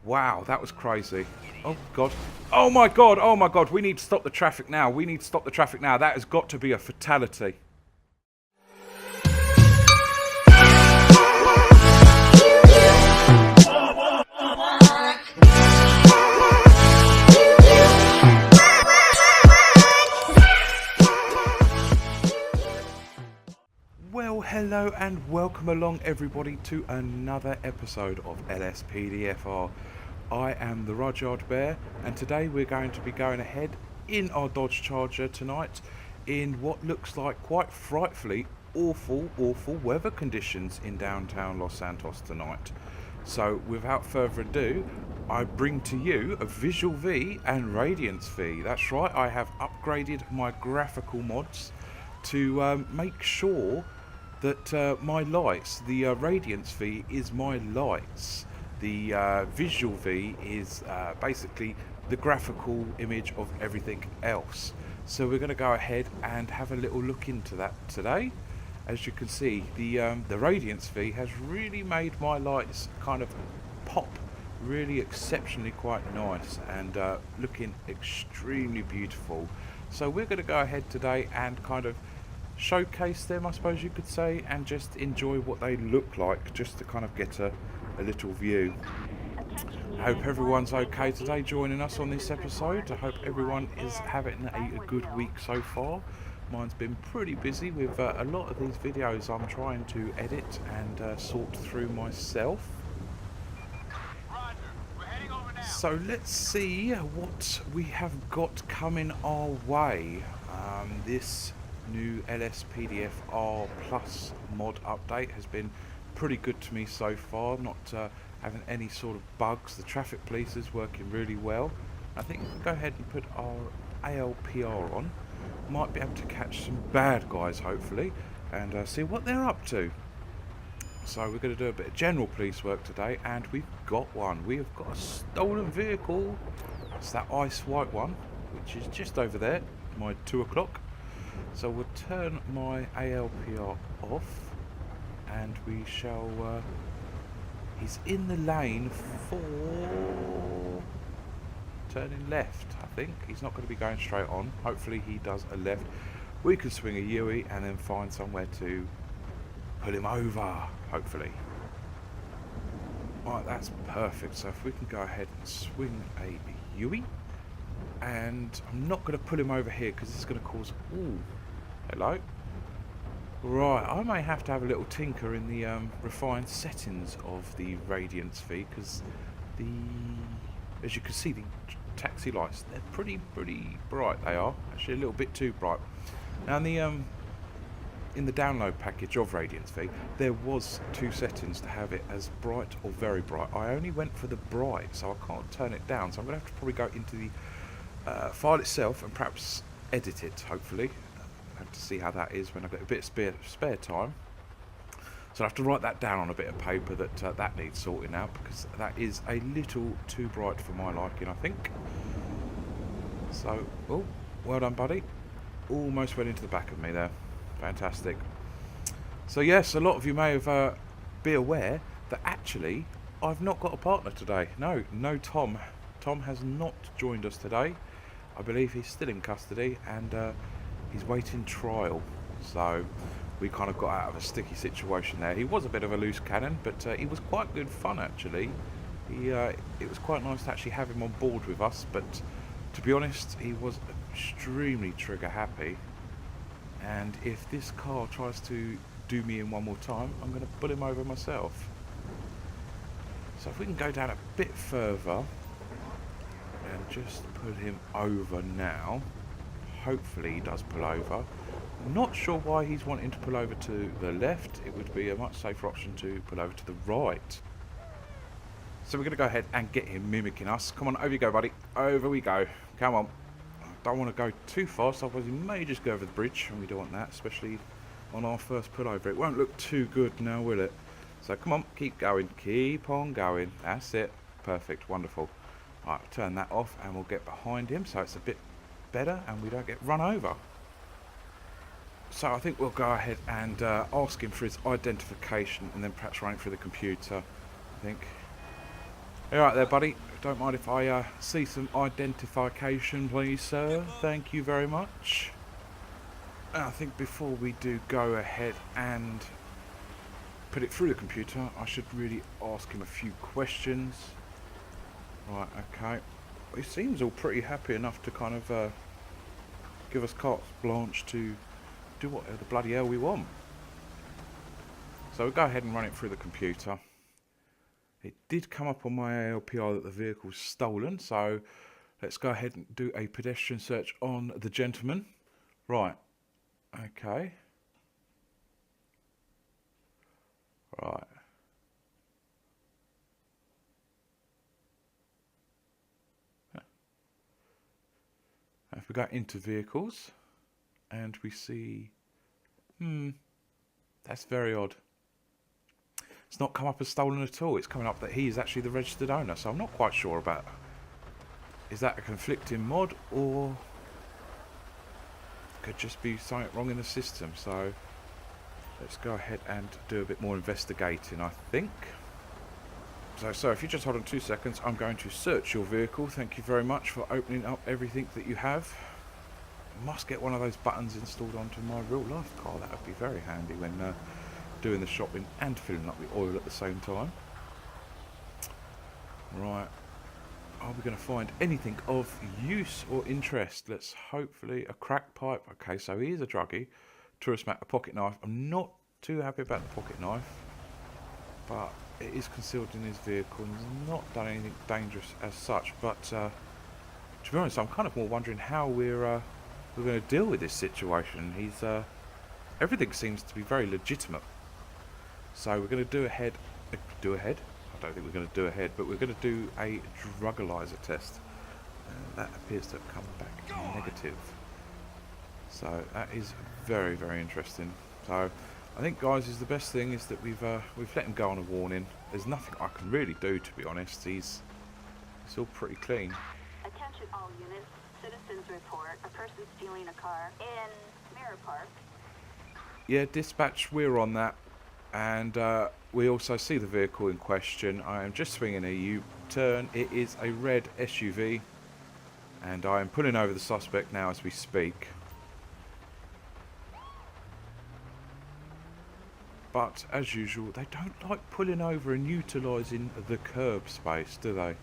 Wow, that was crazy. Oh, God. Oh, my God. Oh, my God. We need to stop the traffic now. We need to stop the traffic now. That has got to be a fatality. Well, hello and welcome along everybody to another episode of Lspdfr. I am the Rudyard Bear, and today we're going to be going ahead in our Dodge Charger tonight in what looks like quite frightfully awful weather conditions in downtown Los Santos tonight. So without further ado, I bring to you a Visual V and Radiance V. That's right, I have upgraded my graphical mods to make sure that my lights, the Radiance V is my lights, the Visual V is basically the graphical image of everything else. So we're going to go ahead and have a little look into that today. As you can see, the Radiance V has really made my lights kind of pop really exceptionally quite nice and looking extremely beautiful. So we're going to go ahead today and kind of showcase them, I suppose you could say, and just enjoy what they look like, just to kind of get a little view. I hope everyone's okay today joining us on this episode. I hope everyone is having a good week so far. Mine's been pretty busy with a lot of these videos I'm trying to edit and sort through myself. So let's see what we have got coming our way. This new Lspdfr Plus mod update has been pretty good to me so far, not having any sort of bugs. The traffic police is working really well. I think if we go ahead and put our ALPR on, might be able to catch some bad guys hopefully and see what they're up to. So we're going to do a bit of general police work today, and we've got one. We have got a stolen vehicle. It's that ice white one, which is just over there, my 2 o'clock. So we'll turn my ALPR off, and we shall, he's in the lane for turning left, I think. He's not going to be going straight on. Hopefully he does a left. We can swing a Yui and then find somewhere to pull him over, hopefully. Right, that's perfect. So if we can go ahead and swing a Yui, and I'm not going to pull him over here because it's going to cause... Ooh, hello. Right, I may have to have a little tinker in the refined settings of the Radiance V, because as you can see, the taxi lights, they're pretty bright. They are actually a little bit too bright. Now in the download package of Radiance V, there was 2 settings to have it as bright or very bright. I only went for the bright, so I can't turn it down. So I'm going to have to probably go into the file itself and perhaps edit it, hopefully. I'll have to see how that is when I've got a bit of spare time. So I have to write that down on a bit of paper that that needs sorting out, because that is a little too bright for my liking, I think. So, oh, well done, buddy. Almost went into the back of me there. Fantastic. So yes, a lot of you may have be aware that actually I've not got a partner today. No Tom. Tom has not joined us today. I believe he's still in custody and he's waiting trial. So we kind of got out of a sticky situation there. He was a bit of a loose cannon, but he was quite good fun actually. It was quite nice to actually have him on board with us, but to be honest, he was extremely trigger happy. And if this car tries to do me in one more time, I'm going to pull him over myself. So if we can go down a bit further and just pull him over now. Hopefully he does pull over. Not sure why he's wanting to pull over to the left. It would be a much safer option to pull over to the right. So we're going to go ahead and get him mimicking us. Come on, over you go, buddy. Over we go. Come on. Don't want to go too fast, otherwise we may just go over the bridge, and we don't want that, especially on our first pullover. It won't look too good now, will it? So come on, keep going, keep on going. That's it. Perfect, wonderful. Alright, turn that off and we'll get behind him so it's a bit better and we don't get run over. So I think we'll go ahead and ask him for his identification and then perhaps run it through the computer. I think Alright there, buddy. Don't mind if I see some identification, please, sir. Thank you very much. I think before we do go ahead and put it through the computer, I should really ask him a few questions. Right, okay. He seems all pretty happy enough to kind of give us carte blanche to do what the bloody hell we want. So we'll go ahead and run it through the computer. It did come up on my ALPR that the vehicle's stolen, so let's go ahead and do a pedestrian search on the gentleman. Right, okay. Right. If we go into vehicles and we see, that's very odd. It's not come up as stolen at all. It's coming up that he is actually the registered owner, so I'm not quite sure about, is that a conflicting mod or could just be something wrong in the system. So let's go ahead and do a bit more investigating, I think. So if you just hold on 2 seconds, I'm going to search your vehicle. Thank you very much for opening up everything that you have. I must get one of those buttons installed onto my real life car. That would be very handy when doing the shopping and filling up the oil at the same time. Right. Are we going to find anything of use or interest? Let's hopefully a crack pipe. Okay, so he is a druggie. Tourist map, a pocket knife. I'm not too happy about the pocket knife, but it is concealed in his vehicle and he's not done anything dangerous as such. But to be honest, I'm kind of more wondering how we're going to deal with this situation. He's everything seems to be very legitimate. So we're going to do ahead. I don't think we're going to do ahead, but we're going to do a drug-alyzer test. That appears to have come back negative. So that is very, very interesting. So I think, guys, is the best thing is that we've let him go on a warning. There's nothing I can really do, to be honest. It's all pretty clean. Attention all units. Citizens report a person stealing a car in Mirror Park. Yeah, dispatch, we're on that. And we also see the vehicle in question. I am just swinging a U-turn. It is a red SUV. And I am pulling over the suspect now as we speak. But, as usual, they don't like pulling over and utilising the curb space, do they?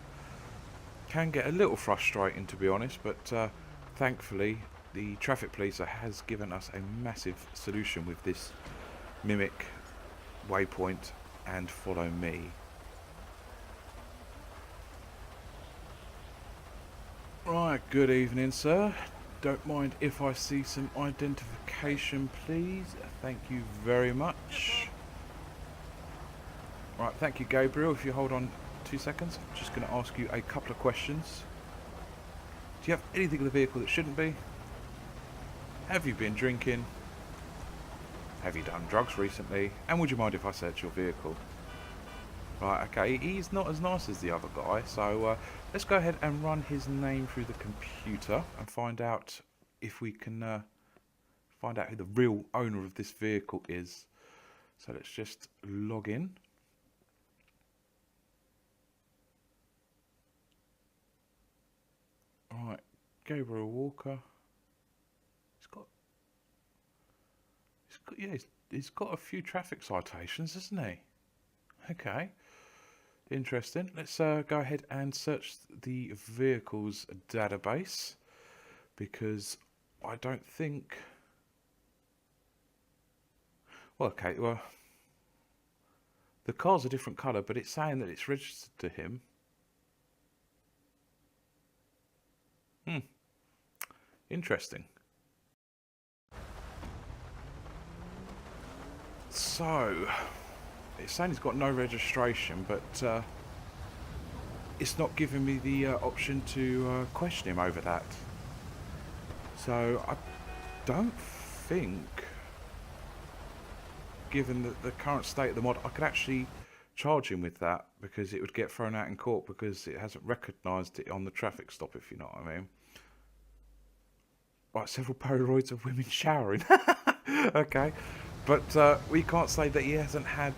Can get a little frustrating, to be honest, but thankfully the traffic police has given us a massive solution with this mimic waypoint and follow me. Right, good evening, sir. Don't mind if I see some identification, please. Thank you very much. Right, thank you, Gabriel. If you hold on 2 seconds, I'm just going to ask you a couple of questions. Do you have anything in the vehicle that shouldn't be? Have you been drinking? Have you done drugs recently? And would you mind if I search your vehicle? Right, okay, he's not as nice as the other guy, so let's go ahead and run his name through the computer and find out if we can find out who the real owner of this vehicle is. So let's just log in. Right, Gabriel Walker. He's got a few traffic citations, hasn't he? Okay. Interesting. Let's go ahead and search the vehicles database, because I don't think... Well, okay, well, the car's a different colour, but it's saying that it's registered to him. Interesting. So, it's saying he's got no registration, but it's not giving me the option to question him over that. So, I don't think, given the current state of the mod, I could actually charge him with that, because it would get thrown out in court because it hasn't recognised it on the traffic stop, if you know what I mean. Right, several Polaroids of women showering. Okay. But we can't say that he hasn't had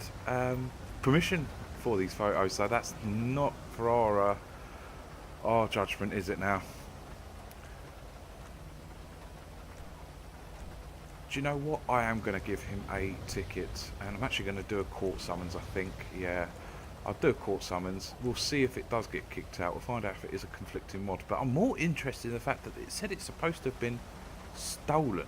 permission for these photos, so that's not for our judgment, is it now? Do you know what? I am going to give him a ticket, and I'm actually going to do a court summons, I think. Yeah, I'll do a court summons. We'll see if it does get kicked out. We'll find out if it is a conflicting mod. But I'm more interested in the fact that it said it's supposed to have been stolen,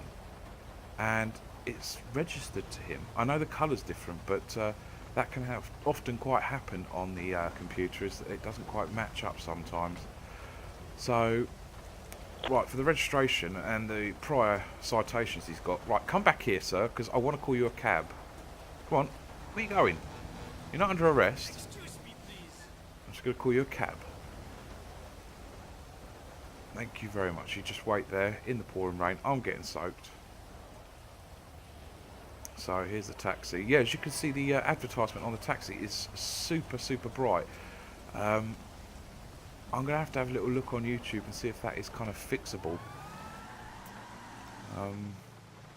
and it's registered to him. I know the colour's different, but that can often quite happen on the computer, is that it doesn't quite match up sometimes. So, right, for the registration and the prior citations he's got, right, come back here, sir, because I want to call you a cab. Come on, where are you going? You're not under arrest. Excuse me, please. I'm just going to call you a cab. Thank you very much. You just wait there in the pouring rain. I'm getting soaked. So here's the taxi. Yeah, as you can see, the advertisement on the taxi is super, super bright. I'm going to have a little look on YouTube and see if that is kind of fixable.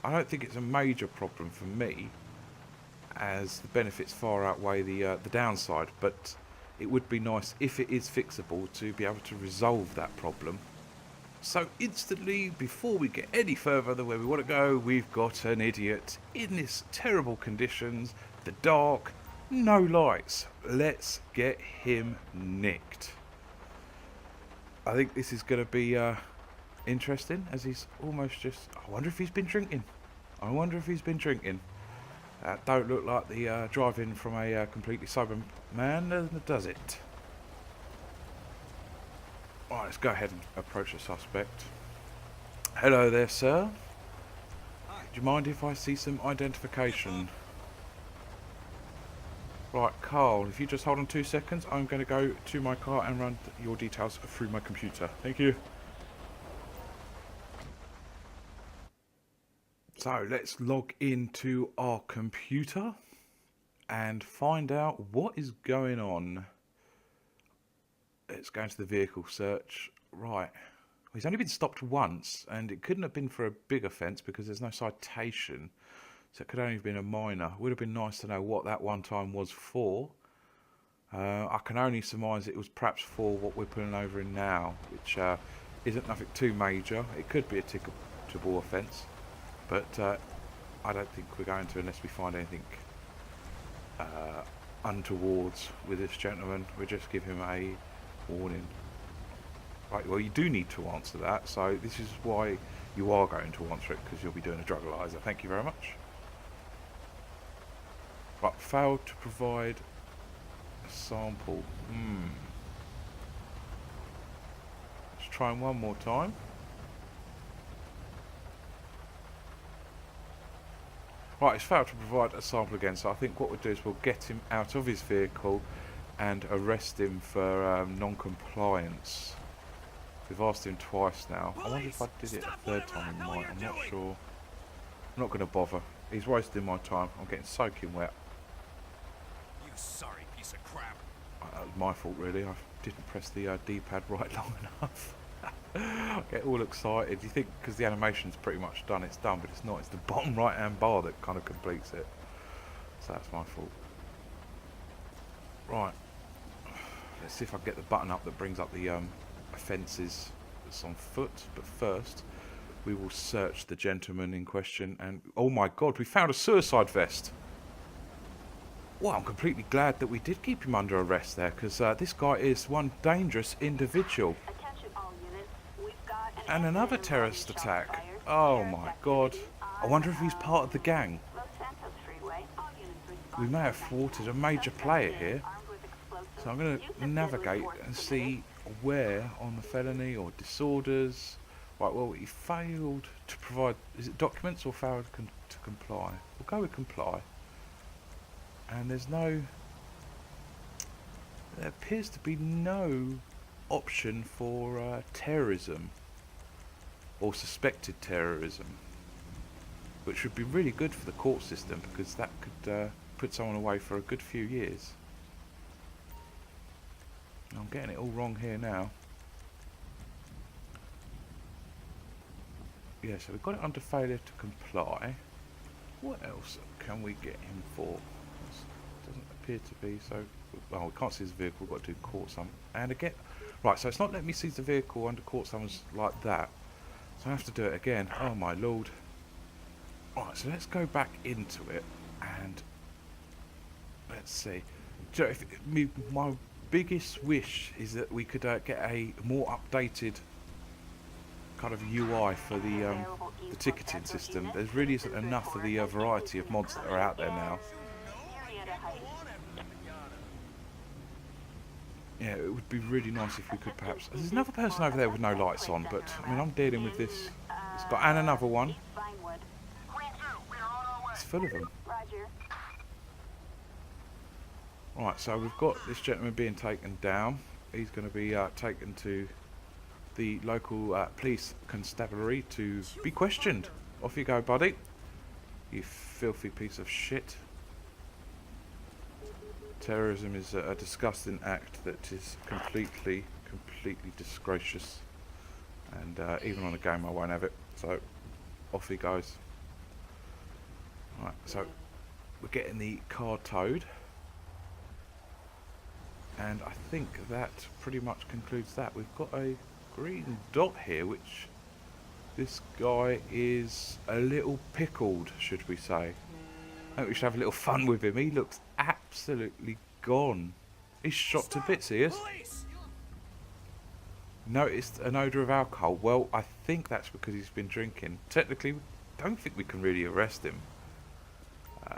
I don't think it's a major problem for me, as the benefits far outweigh the downside, but it would be nice if it is fixable to be able to resolve that problem. So instantly, before we get any further than where we want to go, we've got an idiot in this terrible conditions, the dark, no lights. Let's get him nicked. I think this is going to be interesting, as he's almost just... I wonder if he's been drinking. I wonder if he's been drinking. Don't look like the driving from a completely sober man, does it? Right, let's go ahead and approach the suspect. Hello there, sir. Hi. Do you mind if I see some identification? Right, Carl, if you just hold on 2 seconds, I'm going to go to my car and run your details through my computer. Thank you. So, let's log into our computer and find out what is going on. Let's go into the vehicle search. Right. He's only been stopped once, and it couldn't have been for a big offence because there's no citation. So it could only have been a minor. Would have been nice to know what that one time was for. I can only surmise it was perhaps for what we're pulling over in now, which isn't nothing too major. It could be a ticketable offence, but I don't think we're going to unless we find anything untowards with this gentleman. We'll just give him a warning. Right, well, you do need to answer that, so this is why you are going to answer it, because you'll be doing a drug analyzer. Thank you very much. Right, failed to provide a sample. Let's try him one more time. Right, he's failed to provide a sample again, so I think what we'll do is we'll get him out of his vehicle and arrest him for non-compliance. We've asked him twice now. I wonder if I did it a third time he might. I'm not sure. I'm not going to bother. He's wasting my time. I'm getting soaking wet. You sorry piece of crap. That was my fault, really. I didn't press the D-pad right long enough. I get all excited. You think because the animation's pretty much done, it's done, but it's not. It's the bottom right-hand bar that kind of completes it. So that's my fault. Right. Let's see if I can get the button up that brings up the offences that's on foot. But first, we will search the gentleman in question. And oh my God, we found a suicide vest. Well, I'm completely glad that we did keep him under arrest there, because this guy is one dangerous individual. Attention all units. We've got And another terrorist attack. Oh my God. I wonder if he's part of the gang. Los Santos Freeway. All units respond. We may have thwarted a major player here. So I'm going to navigate and see where on the felony or disorders. Right, well, he failed to provide... Is it documents or failed to comply? We'll go with comply. And there's no... There appears to be no option for terrorism or suspected terrorism, which would be really good for the court system, because that could put someone away for a good few years. I'm getting it all wrong here now. Yeah, so we've got it under failure to comply. What else can we get him for? Doesn't appear to be. So, well, we can't see his vehicle. We've got to do court summons. And again, right, so it's not letting me see the vehicle under court summons like that. So I have to do it again. Oh, my lord. Right, so let's go back into it and let's see. So if, my biggest wish is that we could get a more updated kind of UI for the ticketing system. There really isn't enough of the variety of mods that are out there now. Yeah, it would be really nice if we could perhaps... There's another person over there with no lights on, but I mean, I'm dealing with this. It's got and another one. It's full of them. Right, so we've got this gentleman being taken down. He's going to be taken to the local police constabulary to be questioned. Off you go, buddy. You filthy piece of shit. Terrorism is a disgusting act that is completely disgracious. And even on a game I won't have it. So, off he goes. Right, so we're getting the car towed. And I think that pretty much concludes that. We've got a green dot here, which this guy is a little pickled, should we say. I think we should have a little fun with him. He looks absolutely gone. He's shot to bits, he is. Noticed an odour of alcohol. Well, I think that's because he's been drinking. Technically, we don't think we can really arrest him.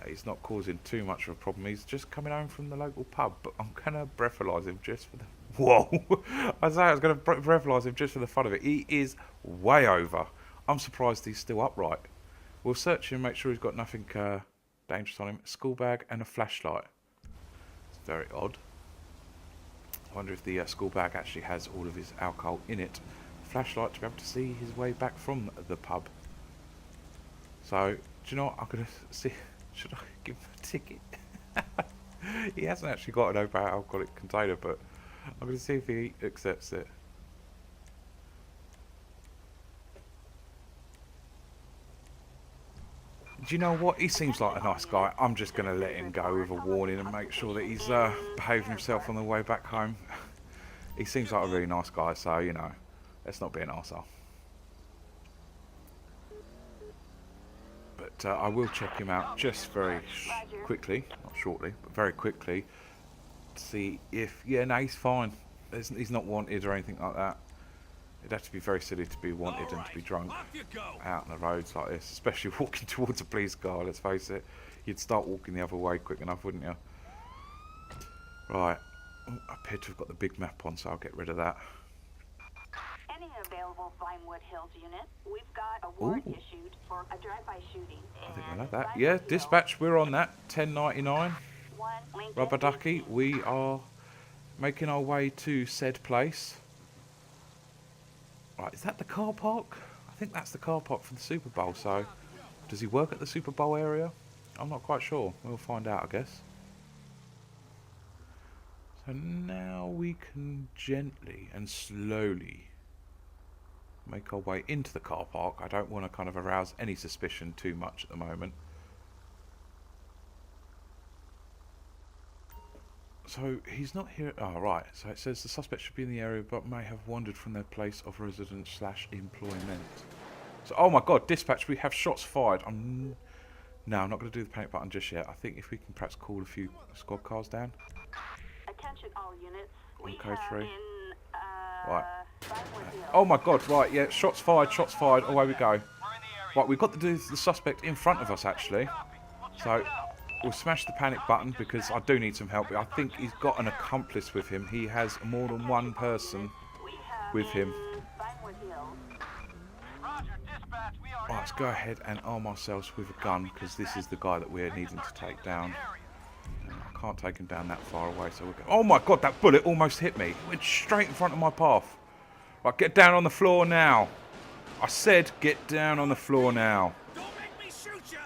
He's not causing too much of a problem. He's just coming home from the local pub, but I'm going to breathalyse him just for the... Whoa! I say I was going to breathalyse him just for the fun of it. He is way over. I'm surprised he's still upright. We'll search him, make sure he's got nothing dangerous on him. A school bag and a flashlight. It's very odd. I wonder if the school bag actually has all of his alcohol in it. Flashlight to be able to see his way back from the pub. So, do you know what? I'm going to see... Should I give him a ticket? He hasn't actually got an open alcoholic container, but I'm going to see if he accepts it. Do you know what? He seems like a nice guy. I'm just going to let him go with a warning and make sure that he's behaving himself on the way back home. He seems like a really nice guy, so, you know, let's not be an arsehole. But I will check him out just very quickly, not shortly, but very quickly, to see if, yeah, no, he's fine. He's not wanted or anything like that. It'd have to be very silly to be wanted and to be drunk out on the roads like this, especially walking towards a police car, let's face it. You'd start walking the other way quick enough, wouldn't you? Right, I appear to have got the big map on, so I'll get rid of that. Any available Vinewood Hills unit, we've got a warrant issued for a drive-by shooting. I think I like that. Yeah, dispatch, we're on that. 1099. Rubber Ducky, we are making our way to said place. Right, is that the car park? I think that's the car park for the Super Bowl, so... Does he work at the Super Bowl area? I'm not quite sure. We'll find out, I guess. So now we can gently and slowly make our way into the car park. I don't want to kind of arouse any suspicion too much at the moment. So he's not here. Oh, right. So it says the suspect should be in the area but may have wandered from their place of residence / employment. So, oh my god, dispatch, we have shots fired. No, I'm not going to do the panic button just yet. I think if we can perhaps call a few squad cars down. Attention all units. We code have 3. in, Right. Vinewood Hills. Oh my god, right, yeah, shots fired, away we go. Right, we've got to do the suspect in front of us, actually. So, we'll smash the panic button, because I do need some help. I think he's got an accomplice with him. He has more than one person with him. Right, let's go ahead and arm ourselves with a gun, because this is the guy that we're needing to take down. I can't take him down that far away, so we'll go. Oh my god, that bullet almost hit me. It went straight in front of my path. Right, get down on the floor now. I said get down on the floor now. Don't make me shoot ya!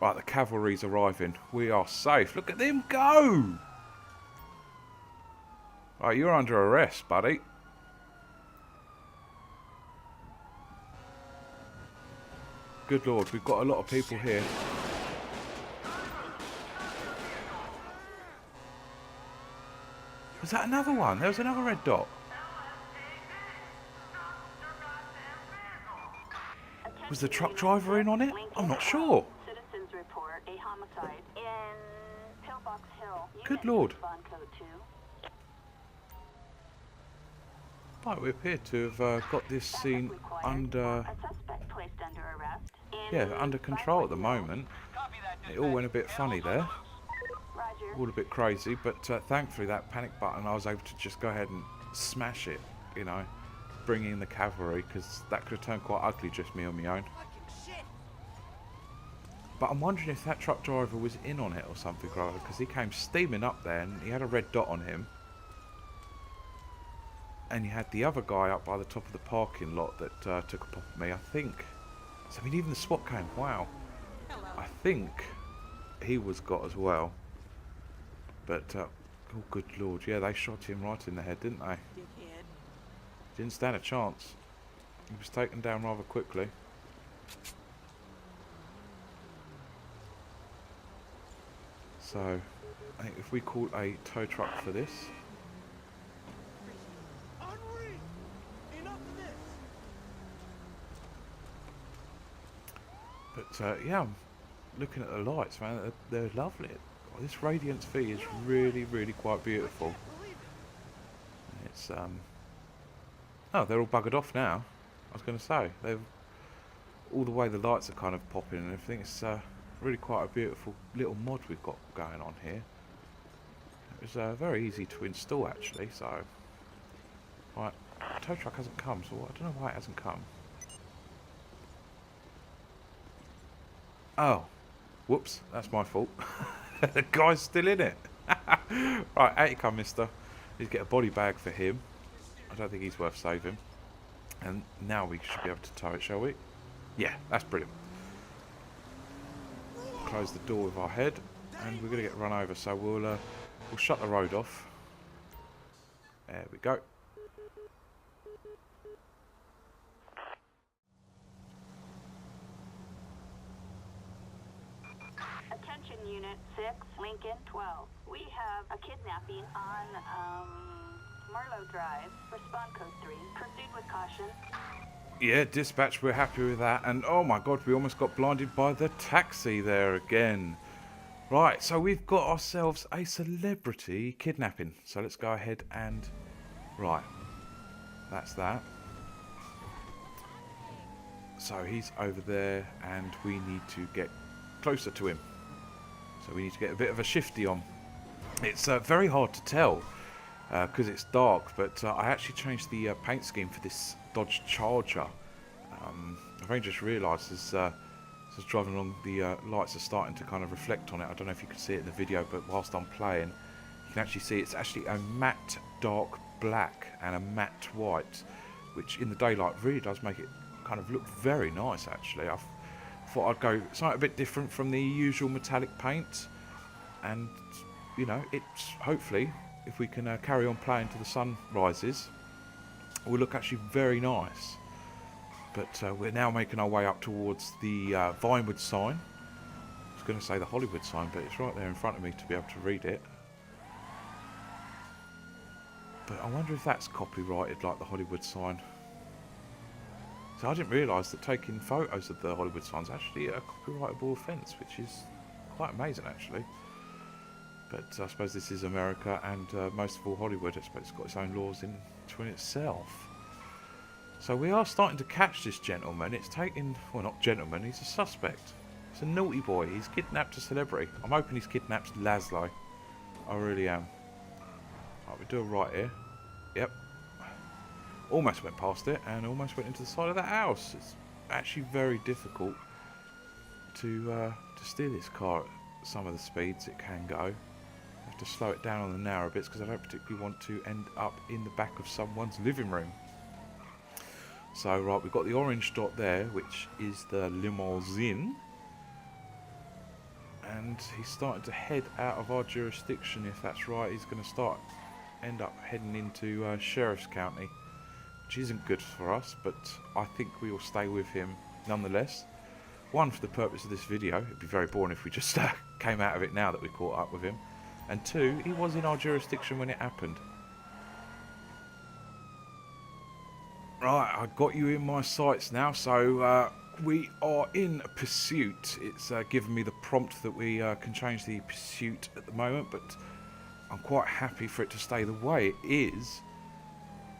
Right, the cavalry's arriving. We are safe. Look at them go! Right, you're under arrest, buddy. Good lord, we've got a lot of people here. Was that another one? There was another red dot. Was the truck driver in on it? I'm not sure. Citizens report a homicide in Pillbox Hill. Good lord. Respond code 2. Right, we appear to have got this scene under, A suspect placed under arrest in yeah, under control at the moment. Copy that. It all went a bit funny there, Roger. all a bit crazy, but thankfully that panic button, I was able to just go ahead and smash it, you know, bring in the cavalry, because that could have turned quite ugly just me on my own. But I'm wondering if that truck driver was in on it or something, rather, because he came steaming up there and he had a red dot on him. And you had the other guy up by the top of the parking lot that took a pop at me, I think. So, I mean, even the SWAT came, wow. I think he was got as well. But, oh good lord, yeah, they shot him right in the head, didn't they? Didn't stand a chance. He was taken down rather quickly. So, I think if we call a tow truck for this... But yeah, I'm looking at the lights, man. They're lovely. This Radiance V is really, really quite beautiful. It's oh, they're all buggered off now. I was going to say they've all the way the lights are kind of popping and everything. It's really quite a beautiful little mod we've got going on here. It was very easy to install actually. So, right, tow truck hasn't come, so I don't know why it hasn't come. Oh, whoops, that's my fault. The guy's still in it. Right, out you come, mister. Need to get a body bag for him. I don't think he's worth saving. And now we should be able to tow it, shall we? Yeah, that's brilliant. Close the door with our head, and we're going to get run over, so we'll shut the road off. There we go. Attention Unit 6, Lincoln 12. We have a kidnapping on Marlowe Drive. Respond code 3. Proceed with caution. Yeah, dispatch, we're happy with that. And oh my god, we almost got blinded by the taxi there again. Right, so we've got ourselves a celebrity kidnapping. So let's go ahead and... Right, that's that. So he's over there and we need to get closer to him. So we need to get a bit of a shifty on. It's very hard to tell because it's dark, but I actually changed the paint scheme for this Dodge Charger. I've only just realised as I was driving along, the lights are starting to kind of reflect on it. I don't know if you can see it in the video, but whilst I'm playing, you can actually see it's actually a matte dark black and a matte white, which in the daylight really does make it kind of look very nice actually. I thought I'd go something a bit different from the usual metallic paint, and you know, it's hopefully if we can carry on playing till the sun rises, will look actually very nice. But we're now making our way up towards the Vinewood sign. I was going to say the Hollywood sign, but it's right there in front of me to be able to read it. But I wonder if that's copyrighted like the Hollywood sign. So I didn't realise that taking photos of the Hollywood sign is actually a copyrightable offence, which is quite amazing actually. But I suppose this is America, and most of all Hollywood, I suppose it's got its own laws in itself. So we are starting to catch this gentleman. It's taking, well, not gentleman, he's a suspect. He's a naughty boy. He's kidnapped a celebrity. I'm hoping he's kidnapped Laszlo. I really am. Right, we do a right here. Yep. Almost went past it and almost went into the side of that house. It's actually very difficult to steer this car at some of the speeds it can go. I have to slow it down on the narrow bits because I don't particularly want to end up in the back of someone's living room. So right, we've got the orange dot there, which is the limousine. And he's starting to head out of our jurisdiction, if that's right. He's going to end up heading into Sheriff's County, which isn't good for us, but I think we will stay with him nonetheless. One, for the purpose of this video. It'd be very boring if we just came out of it now that we caught up with him. And 2, he was in our jurisdiction when it happened. Right, I got you in my sights now, so we are in pursuit. It's given me the prompt that we can change the pursuit at the moment, but I'm quite happy for it to stay the way it is.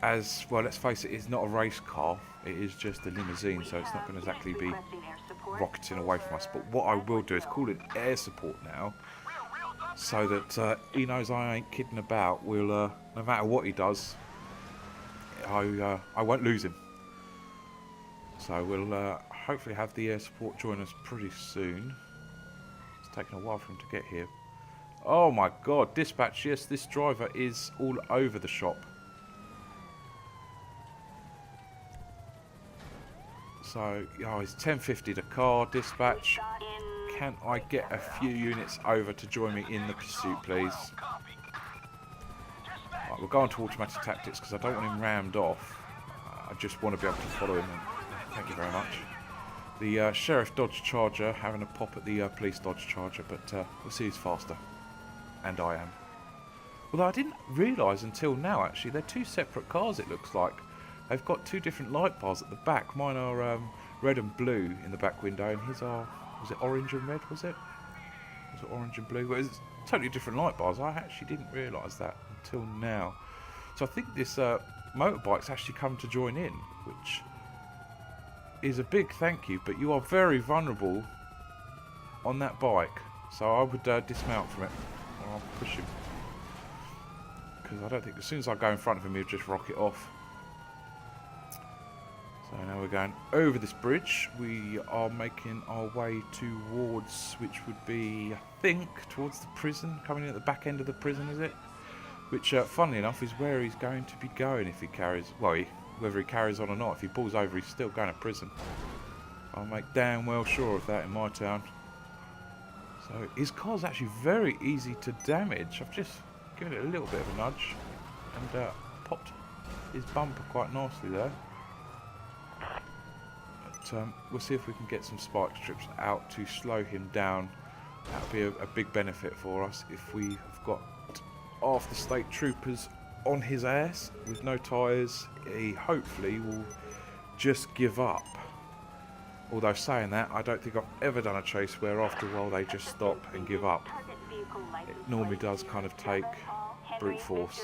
As, well, let's face it, it's not a race car. It is just a limousine, so it's not going to exactly be rocketing away from us. But what I will do is call it air support now, so that he knows I ain't kidding about. We'll, no matter what he does, I won't lose him. So we'll hopefully have the air support join us pretty soon. It's taken a while for him to get here. Oh my god, dispatch, yes, this driver is all over the shop. So, oh, he's 1050 to car, dispatch. Can I get a few units over to join me in the pursuit, please? Right, we'll go on to automatic tactics because I don't want him rammed off. I just want to be able to follow him. Thank you very much. The Sheriff Dodge Charger having a pop at the Police Dodge Charger, but we'll see who's faster. And I am. Although I didn't realise until now, actually, they're 2 separate cars, it looks like. They've got 2 different light bars at the back. Mine are red and blue in the back window, and his are, was it orange and red, was it? Was it orange and blue? Well, it's totally different light bars. I actually didn't realise that until now. So I think this motorbike's actually come to join in, which is a big thank you, but you are very vulnerable on that bike. So I would dismount from it, or I'll push him. Because I don't think, as soon as I go in front of him, he'll just rocket off. So now we're going over this bridge. We are making our way towards, which would be, I think, towards the prison. Coming in at the back end of the prison, is it? Which, funnily enough, is where he's going to be going if he carries, well, whether he carries on or not. If he pulls over, he's still going to prison. I'll make damn well sure of that in my town. So his car's actually very easy to damage. I've just given it a little bit of a nudge and popped his bumper quite nicely there. But we'll see if we can get some spike strips out to slow him down. That would be a big benefit for us if we have got half the state troopers on his ass with no tyres. He hopefully will just give up. Although saying that, I don't think I've ever done a chase where after a while they just stop and give up. It normally does kind of take brute force.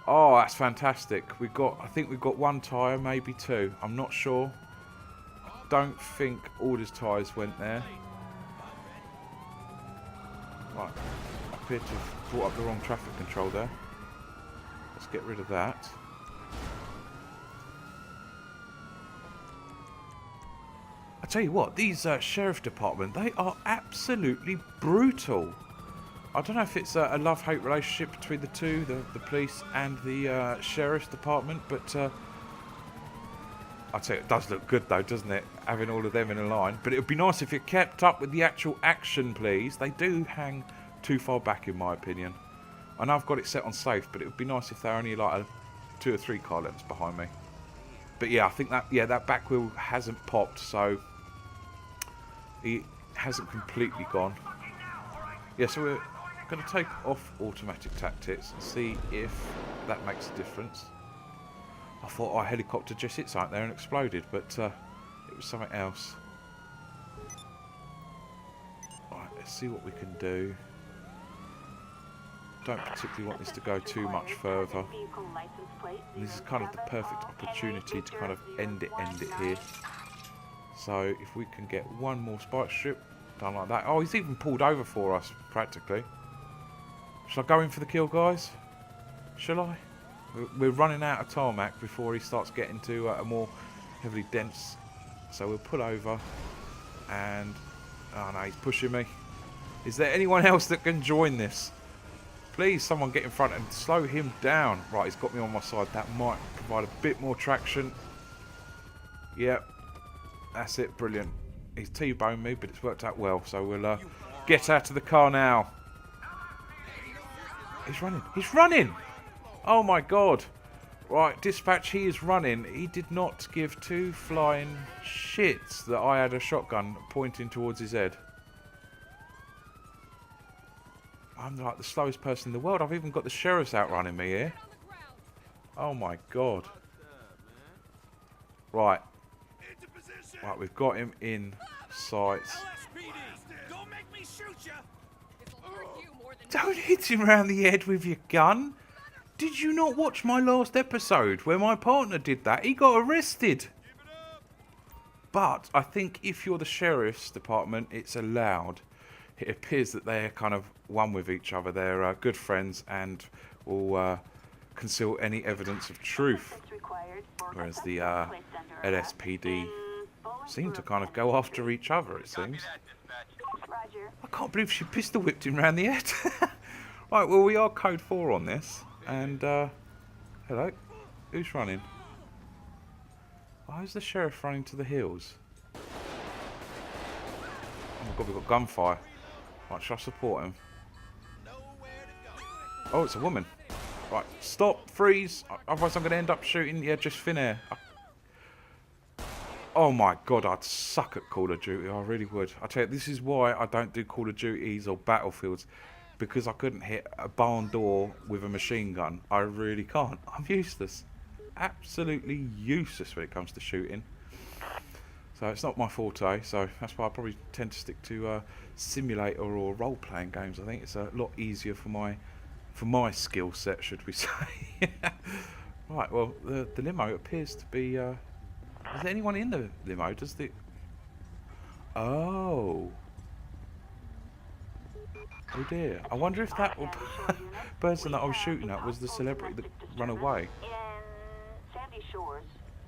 Oh, that's fantastic. I think we've got 1 tyre, maybe 2. I'm not sure. Don't think all his tyres went there. Right, I appear to have brought up the wrong traffic control there. Let's get rid of that. I tell you what, these sheriff department, they are absolutely brutal. I don't know if it's a love-hate relationship between the two, the police and the sheriff's department, but I'd say it does look good though, doesn't it? Having all of them in a line. But it would be nice if it kept up with the actual action, please. They do hang too far back, in my opinion. I know I've got it set on safe, but it would be nice if they're only like 2 or 3 car lengths behind me. But yeah, I think that back wheel hasn't popped, so it hasn't completely gone. Yeah, so we're going to take off automatic tactics and see if that makes a difference. I thought our helicopter just hit something there and exploded, but it was something else. Right, let's see what we can do. Don't particularly want this to go too much further. And this is kind of the perfect opportunity to kind of end it here. So if we can get 1 more spike strip done like that. Oh, he's even pulled over for us, practically. Shall I go in for the kill, guys? Shall I? We're running out of tarmac before he starts getting to a more heavily dense. So we'll pull over and... oh no, he's pushing me. Is there anyone else that can join this? Please, someone get in front and slow him down. Right, he's got me on my side. That might provide a bit more traction. Yep. That's it. Brilliant. He's T-boned me, but it's worked out well. So we'll get out of the car now. He's running. He's running! Oh my god. Right, dispatch, he is running. He did not give 2 flying shits that I had a shotgun pointing towards his head. I'm like the slowest person in the world. I've even got the sheriffs outrunning me here. Oh my god. Right. Into position. Right, we've got him in sight. LSPD, don't make me shoot you. Don't hit him round the head with your gun. Did you not watch my last episode where my partner did that? He got arrested. But I think if you're the sheriff's department, it's allowed. It appears that they're kind of one with each other. They're good friends and will conceal any evidence of truth. Whereas the LSPD seem to kind of go after each other, it seems. I can't believe she pistol whipped him round the head. Right, well, we are code 4 on this. And, hello? Who's running? Why is the sheriff running to the hills? Oh my god, we've got gunfire. Right, shall I support him? Oh, it's a woman. Right, stop, freeze. Otherwise I'm going to end up shooting, yeah, just thin air. Oh my god, I'd suck at Call of Duty, I really would. I tell you, this is why I don't do Call of Duties or Battlefields. Because I couldn't hit a barn door with a machine gun. I really can't. I'm useless. Absolutely useless when it comes to shooting. So it's not my forte, so that's why I probably tend to stick to simulator or role-playing games. I think it's a lot easier for my skill set, should we say. Right, well, the limo appears to be... is there anyone in the limo? Does the... Oh... Oh dear. I wonder if that person that I was shooting at was the celebrity that ran away.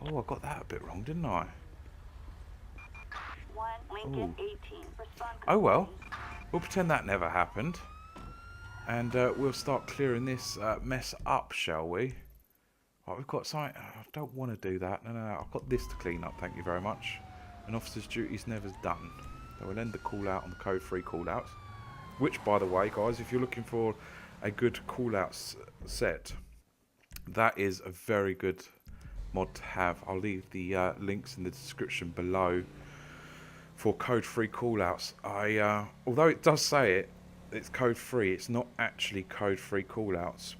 Oh, I got that a bit wrong, didn't I? Ooh. Oh well. We'll pretend that never happened. And we'll start clearing this mess up, shall we? Right, we've got something... I don't want to do that. No, I've got this to clean up, thank you very much. An officer's duty's never done. So we'll end the call-out on the code 3 call-outs. Which, by the way, guys, if you're looking for a good call-out set, that is a very good mod to have. I'll leave the links in the description below for code 3 call-outs. Although it does say it's code 3, it's not actually code 3 call-outs.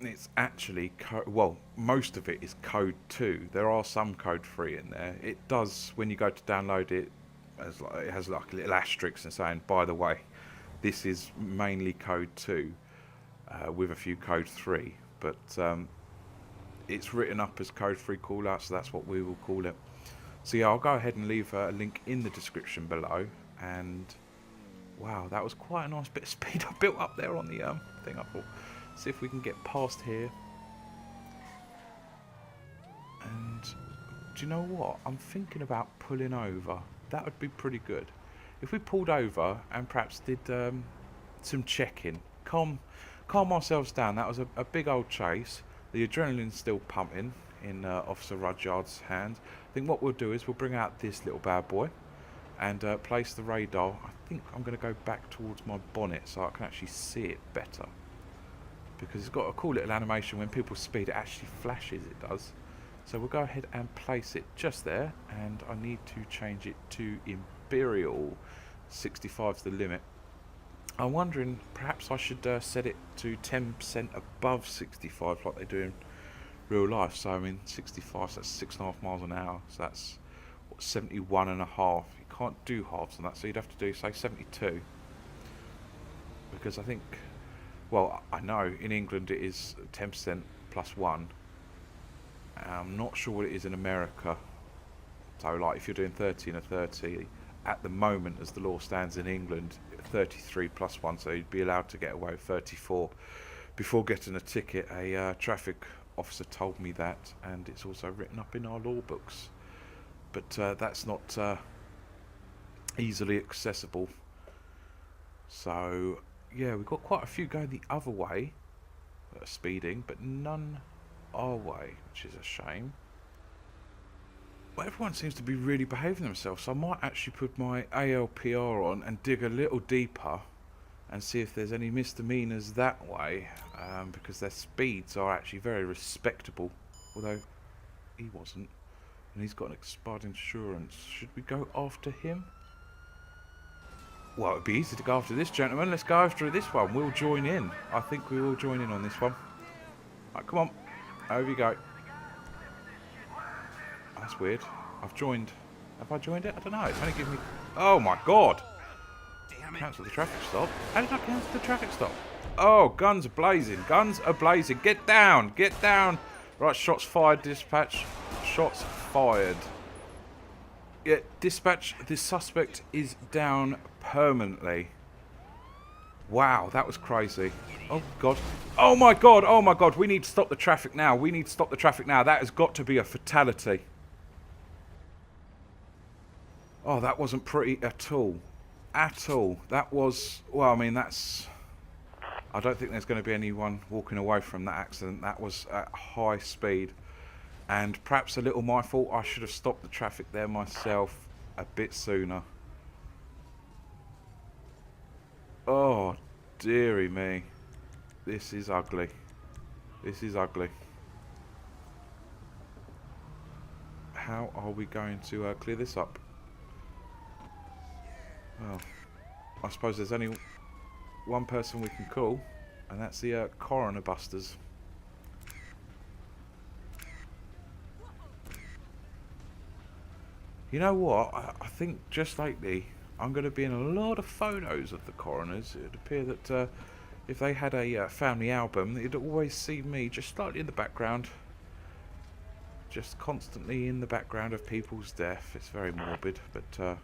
It's actually, well, most of it is code 2. There are some code 3 in there. It does, when you go to download it, it has like a little asterisk and saying, by the way, this is mainly code 2 with a few code 3. But it's written up as code 3 callout, so that's what we will call it. So yeah, I'll go ahead and leave a link in the description below. And wow, that was quite a nice bit of speed I built up there on the thing. I thought, see if we can get past here. And do you know what? I'm thinking about pulling over. That would be pretty good. If we pulled over and perhaps did some checking, calm ourselves down. That was a big old chase. The adrenaline's still pumping in Officer Rudyard's hand. I think what we'll do is we'll bring out this little bad boy and place the radar. I think I'm going to go back towards my bonnet so I can actually see it better. Because it's got a cool little animation when people speed, it actually flashes, it does. So we'll go ahead and place it just there, and I need to change it to Imperial. 65 is the limit. I'm wondering, perhaps I should set it to 10% above 65 like they do in real life. So I mean 65, so that's 6.5 miles an hour, so that's what, 71.5. You can't do halves on that, so you'd have to do, say, 72. Because I think, well, I know in England it is 10% plus 1. I'm not sure what it is in America. So like if you're doing 30 and a 30, at the moment as the law stands in England, 33 plus 1, so you'd be allowed to get away with 34 before getting a ticket. A traffic officer told me that, and it's also written up in our law books. But that's not easily accessible. So yeah, we've got quite a few going the other way, speeding, but none our way, which is a shame. But everyone seems to be really behaving themselves, so I might actually put my ALPR on and dig a little deeper and see if there's any misdemeanors that way, because their speeds are actually very respectable, although he wasn't, and he's got an expired insurance. Should we go after him? Well, it'd be easy to go after this gentleman. Let's go after this one. We'll join in. I think we will join in on this one. Right, come on. Over you go. That's weird. I've joined. Have I joined it? I don't know. It's only giving me... Oh, my God. Damn it. Cancel the traffic stop. How did I cancel the traffic stop? Oh, guns are blazing. Guns are blazing. Get down. Get down. Right, shots fired, dispatch. Shots fired. Yeah, dispatch. This suspect is down permanently. Wow, that was crazy. Oh, God. Oh, my God. Oh, my God. We need to stop the traffic now. We need to stop the traffic now. That has got to be a fatality. Oh, that wasn't pretty at all. At all. That was... Well, I mean, that's... I don't think there's going to be anyone walking away from that accident. That was at high speed. And perhaps a little my fault. I should have stopped the traffic there myself a bit sooner. Oh, dearie me. This is ugly. This is ugly. How are we going to clear this up? Well, I suppose there's only one person we can call, and that's the coroner busters. You know what? I think just lately I'm going to be in a lot of photos of the coroners. It would appear that if they had a family album, you'd always see me just slightly in the background. Just constantly in the background of people's death. It's very morbid, but...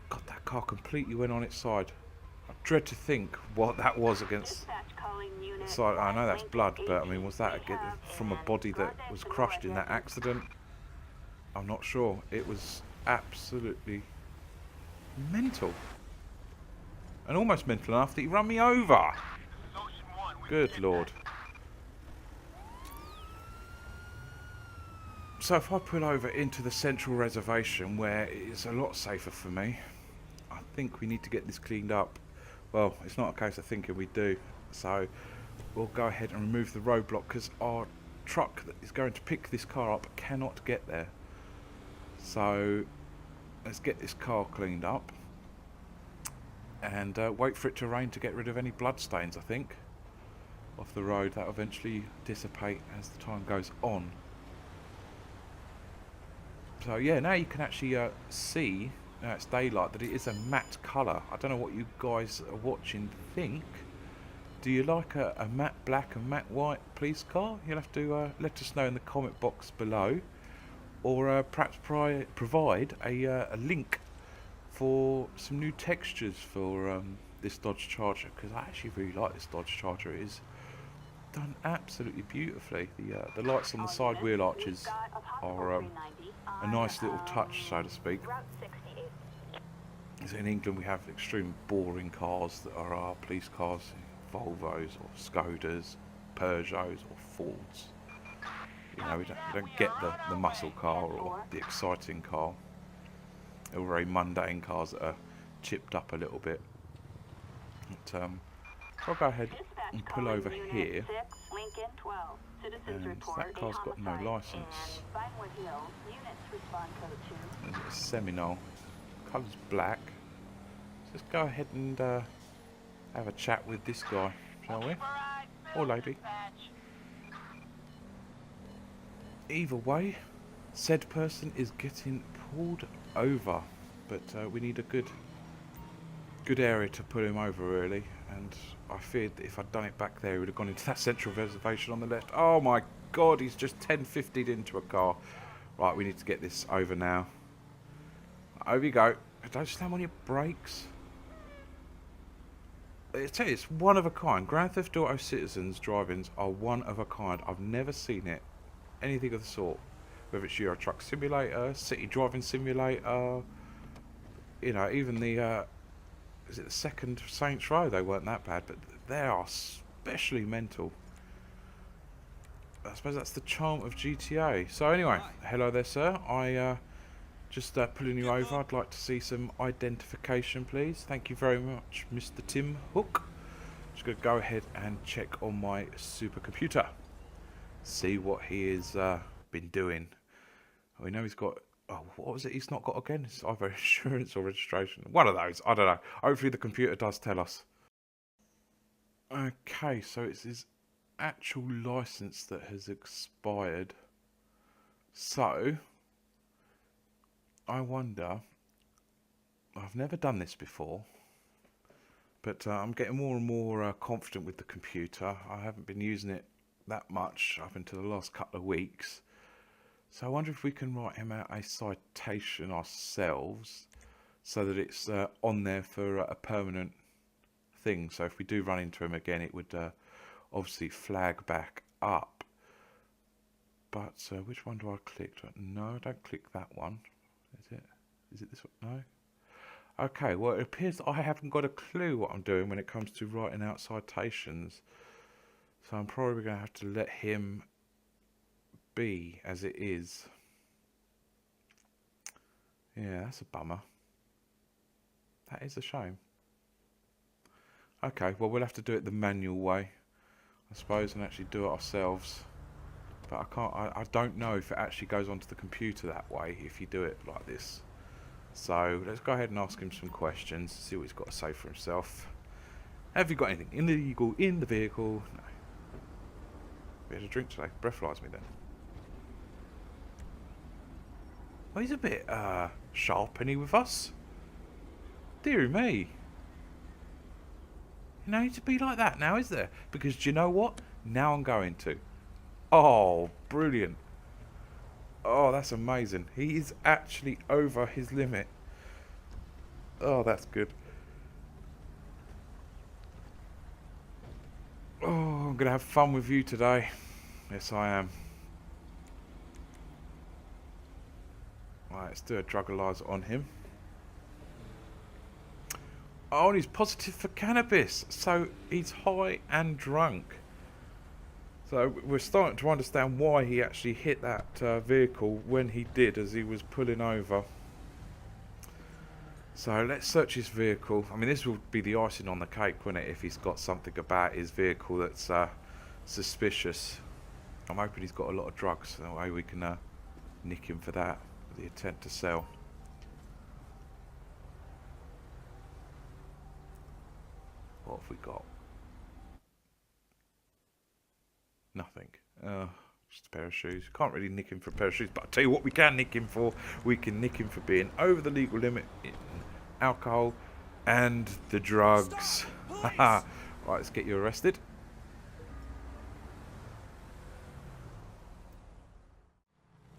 God, that car completely went on its side. I dread to think what that was against the side. I know that's blood, but I mean, was that from a body that was crushed in that accident? I'm not sure. It was absolutely mental. And almost mental enough that he run me over. Good Lord. So if I pull over into the central reservation where it's a lot safer for me, I think we need to get this cleaned up. Well, it's not a case of thinking, we do. So we'll go ahead and remove the roadblock because our truck that is going to pick this car up cannot get there. So let's get this car cleaned up and wait for it to rain to get rid of any blood stains, I think, off the road. That'll eventually dissipate as the time goes on. So yeah, now you can actually see, now it's daylight, that it is a matte colour. I don't know what you guys are watching think. Do you like a matte black and matte white police car? You'll have to let us know in the comment box below. Or perhaps provide a link for some new textures for this Dodge Charger, because I actually really like this Dodge Charger. It is done absolutely beautifully. The lights on the side wheel arches are a nice little touch, so to speak. So in England we have extremely boring cars that are our police cars, Volvos or Skodas, Peugeots or Fords. You know, we don't get the muscle car or the exciting car. They're all very mundane cars that are chipped up a little bit. But, I'll go ahead and pull over here. And that car's got no licence. There's a Seminole. Colour's black. So let's go ahead and have a chat with this guy, shall we? Or lady. Either way, said person is getting pulled over, but we need a good area to pull him over, really. And I feared that if I'd done it back there, he would have gone into that central reservation on the left. Oh my God, he's just 1050'd into a car. Right, we need to get this over now. Over you go. Don't slam on your brakes. I tell you, it's one of a kind. Grand Theft Auto Citizens drive-ins are one of a kind. I've never seen it. Anything of the sort. Whether it's Euro Truck Simulator, City Driving Simulator, you know, even the, is it the second Saints Row? They weren't that bad, but they are especially mental. I suppose that's the charm of GTA. So anyway, hello there, sir. I just pulling you over. I'd like to see some identification, please. Thank you very much, Mr. Tim Hook. Just going to go ahead and check on my supercomputer. See what he has been doing. We know he's got Oh, what was it he's not got again? It's either insurance or registration. One of those. I don't know. Hopefully the computer does tell us. Okay, so it's his actual license that has expired. So, I wonder... I've never done this before. But I'm getting more and more confident with the computer. I haven't been using it that much up until the last couple of weeks. So I wonder if we can write him out a citation ourselves so that it's on there for a permanent thing. So if we do run into him again, it would obviously flag back up. But which one do I click? No, I don't click that one. Is it? Is it this one? No. Okay, well, it appears that I haven't got a clue what I'm doing when it comes to writing out citations. So I'm probably going to have to let him be as it is. Yeah, that's a bummer. That is a shame. Okay, well, we'll have to do it the manual way, I suppose, and actually do it ourselves. But I can't. I don't know if it actually goes onto the computer that way if you do it like this. So let's go ahead and ask him some questions, see what he's got to say for himself. Have you got anything illegal in the vehicle? No. We had a drink today. Breathalyse me then. Well, he's a bit sharp, isn't he, with us? Dear me. You know, to be like that now, is there? Because do you know what? Now I'm going to. Oh, brilliant. Oh, that's amazing. He is actually over his limit. Oh, that's good. Oh, I'm going to have fun with you today. Yes, I am. Right, let's do a drug analyzer on him. Oh, and he's positive for cannabis. So he's high and drunk. So we're starting to understand why he actually hit that vehicle when he did, as he was pulling over. So let's search his vehicle. I mean, this will be the icing on the cake, won't it, if he's got something about his vehicle that's suspicious. I'm hoping he's got a lot of drugs, so that way we can nick him for that, with the intent to sell. What have we got? Nothing. Just a pair of shoes. Can't really nick him for a pair of shoes, but I'll tell you what we can nick him for. We can nick him for being over the legal limit in alcohol and the drugs. Haha. Right, let's get you arrested.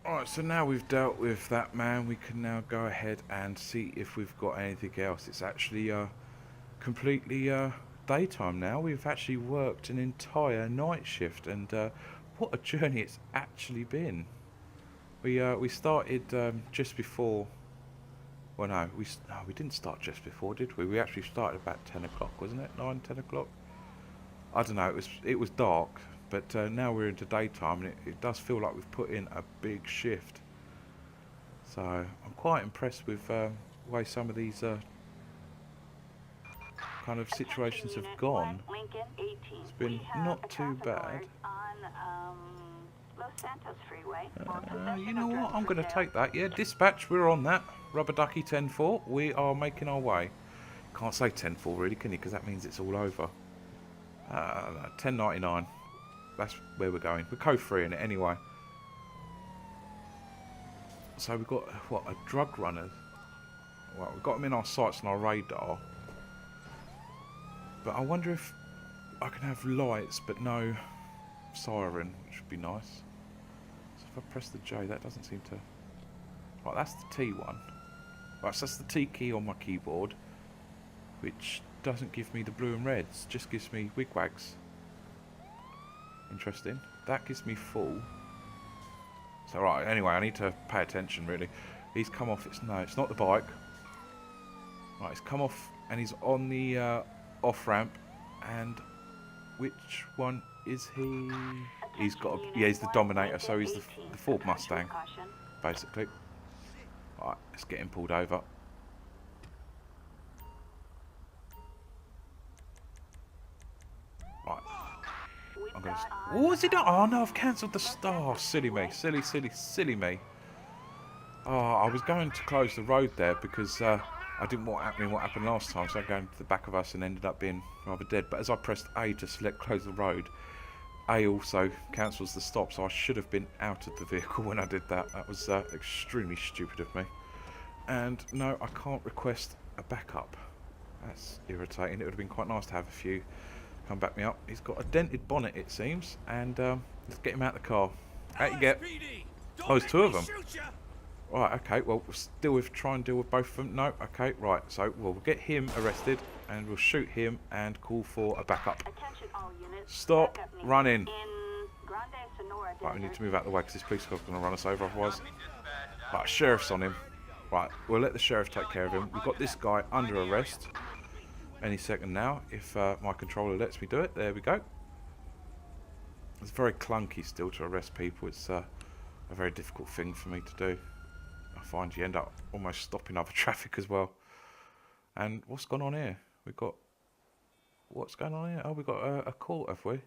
Alright, so now we've dealt with that man, we can now go ahead and see if we've got anything else. It's actually completely daytime now. We've actually worked an entire night shift, and what a journey it's actually been. We started just before. Well, no, we didn't start just before, did we? We actually started about 10 o'clock, wasn't it? 9, 10 o'clock. I don't know. It was dark, but now we're into daytime, and it does feel like we've put in a big shift. So I'm quite impressed with the way some of these kind of situations have gone. It's been not too bad. You know what? I'm going to take that. Yeah, dispatch, we're on that. Rubber Ducky 10-4. We are making our way. Can't say 10-4 really, can you? Because that means it's all over. 10.99. That's where we're going. We're code free in it anyway. So we've got, what, a drug runner. Well, we've got them in our sights and our radar. But I wonder if I can have lights but no siren, which would be nice. So if I press the J, that doesn't seem to... Right, that's the T one. Right, so that's the T key on my keyboard, which doesn't give me the blue and reds, just gives me wigwags. Interesting. That gives me full. So right, anyway, I need to pay attention really. He's come off, it's not the bike. Right, he's come off and he's on the off ramp, and which one is he? He's got he's the Dominator, so he's the Ford Mustang, basically. Right, let's get him pulled over. Right, I'm gonna. Oh, is he not? Oh no, I've cancelled the star. Silly me, silly me. Oh, I was going to close the road there because I didn't want what happened last time, so I going to the back of us and ended up being rather dead. But as I pressed A to select close the road, A also cancels the stop, so I should have been out of the vehicle when I did that. That was extremely stupid of me. And no, I can't request a backup. That's irritating. It would have been quite nice to have a few come back me up. He's got a dented bonnet, it seems, and let's get him out of the car. Out you get. LSPD, don't Oh, there's make two of me them. shoot ya. Right, okay, well, we'll try and deal with both of them. No, okay, right, so we'll get him arrested, and we'll shoot him and call for a backup. Attention all units. Stop Backup needed. running. In Grande Sonora Right, we need Desert. to move out of the way because this police car's going to run us over otherwise. Right, sheriff's on him. Right, we'll let the sheriff take care of him. We've got this guy under arrest any second now, if my controller lets me do it. There we go. It's very clunky still to arrest people. It's a very difficult thing for me to do. I find you end up almost stopping other traffic as well. And what's gone on here? We've got... What's going on here? Oh, we've got a court, have we?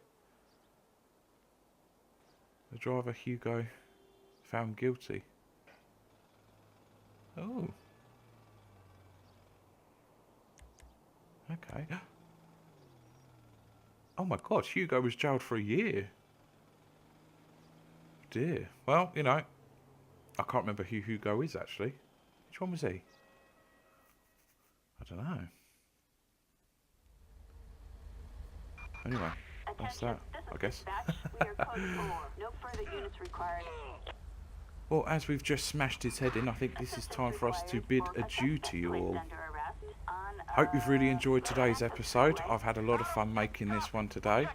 The driver, Hugo, found guilty. Oh. Okay. Oh my God, Hugo was jailed for a year. Dear. Well, you know, I can't remember who Hugo is actually. Which one was he? I don't know. Anyway, that's Attention, that, this I is guess. dispatch. We are code 4. No further units required. Well, as we've just smashed his head in, I think this is time for us to bid adieu to you all. Hope you've really enjoyed today's episode. I've had a lot of fun making this one today,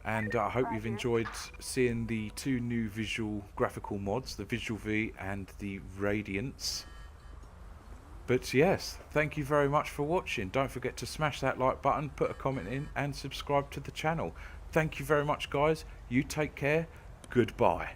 and I hope you've enjoyed seeing the two new visual graphical mods, the Visual V and the Radiance. But yes, thank you very much for watching. Don't forget to smash that like button, put a comment in, and subscribe to the channel. Thank you very much, guys. You take care. Goodbye.